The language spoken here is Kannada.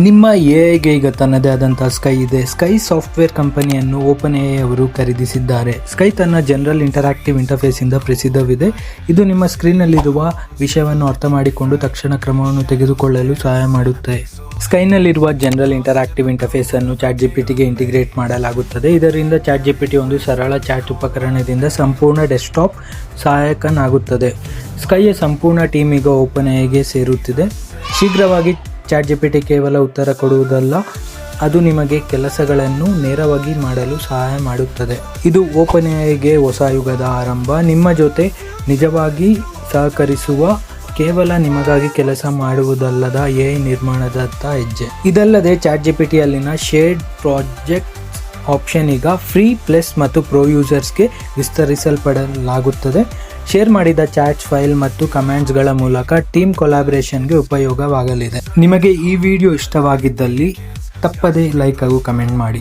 ನಿಮ್ಮ ಎಐಗೆ ಈಗ ತನ್ನದೇ ಆದಂತಹ ಸ್ಕೈ ಇದೆ. ಸ್ಕೈ ಸಾಫ್ಟ್ವೇರ್ ಕಂಪನಿಯನ್ನು ಓಪನ್ ಎಐ ಅವರು ಖರೀದಿಸಿದ್ದಾರೆ. ಸ್ಕೈ ತನ್ನ ಜನರಲ್ ಇಂಟರಾಕ್ಟಿವ್ ಇಂಟರ್ಫೇಸ್ ಇಂದ ಪ್ರಸಿದ್ಧವಿದೆ. ಇದು ನಿಮ್ಮ ಸ್ಕ್ರೀನ್ನಲ್ಲಿರುವ ವಿಷಯವನ್ನು ಅರ್ಥ ಮಾಡಿಕೊಂಡು ತಕ್ಷಣ ಕ್ರಮವನ್ನು ತೆಗೆದುಕೊಳ್ಳಲು ಸಹಾಯ ಮಾಡುತ್ತೆ. ಸ್ಕೈನಲ್ಲಿರುವ ಜನರಲ್ ಇಂಟರಾಕ್ಟಿವ್ ಇಂಟರ್ಫೇಸ್ ಅನ್ನು ಚಾಟ್ಜಿಪಿಟಿಗೆ ಇಂಟಿಗ್ರೇಟ್ ಮಾಡಲಾಗುತ್ತದೆ. ಇದರಿಂದ ಚಾಟ್ಜಿಪಿಟಿ ಒಂದು ಸರಳ ಚಾಟ್ ಉಪಕರಣದಿಂದ ಸಂಪೂರ್ಣ ಡೆಸ್ಕ್ಟಾಪ್ ಸಹಾಯಕನಾಗುತ್ತದೆ. ಸ್ಕೈಯ ಸಂಪೂರ್ಣ ಟೀಮ್ ಈಗ ಓಪನ್ ಎಐಗೆ ಸೇರುತ್ತಿದೆ. ಶೀಘ್ರವಾಗಿ ಚಾಟ್ಜಿಪಿಟಿ ಕೇವಲ ಉತ್ತರ ಕೊಡುವುದಲ್ಲ, ಅದು ನಿಮಗೆ ಕೆಲಸಗಳನ್ನು ನೇರವಾಗಿ ಮಾಡಲು ಸಹಾಯ ಮಾಡುತ್ತದೆ. ಇದು ಓಪನ್ ಎಐಗೆ ಹೊಸ ಯುಗದ ಆರಂಭ. ನಿಮ್ಮ ಜೊತೆ ನಿಜವಾಗಿ ಸಹಕರಿಸುವ, ಕೇವಲ ನಿಮಗಾಗಿ ಕೆಲಸ ಮಾಡುವುದಲ್ಲದ ಎಐ ನಿರ್ಮಾಣದತ್ತ ಹೆಜ್ಜೆ. ಇದಲ್ಲದೆ ಚಾಟ್ಜಿಪಿಟಿಯಲ್ಲಿನ ಶೇರ್ಡ್ ಪ್ರಾಜೆಕ್ಟ್ ಆಪ್ಷನ್ ಈಗ ಫ್ರೀ, ಪ್ಲಸ್ ಮತ್ತು ಪ್ರೋ ಯೂಸರ್ಸ್ಗೆ ವಿಸ್ತರಿಸಲ್ಪಡಲಾಗುತ್ತದೆ. ಶೇರ್ ಮಾಡಿದ ಚಾಟ್ಸ್, ಫೈಲ್ ಮತ್ತು ಕಮೆಂಟ್ಸ್ಗಳ ಮೂಲಕ ಟೀಮ್ ಕೊಲಾಬರೇಷನ್ಗೆ ಉಪಯೋಗವಾಗಲಿದೆ. ನಿಮಗೆ ಈ ವಿಡಿಯೋ ಇಷ್ಟವಾಗಿದ್ದಲ್ಲಿ ತಪ್ಪದೇ ಲೈಕ್ ಹಾಗೂ ಕಮೆಂಟ್ ಮಾಡಿ.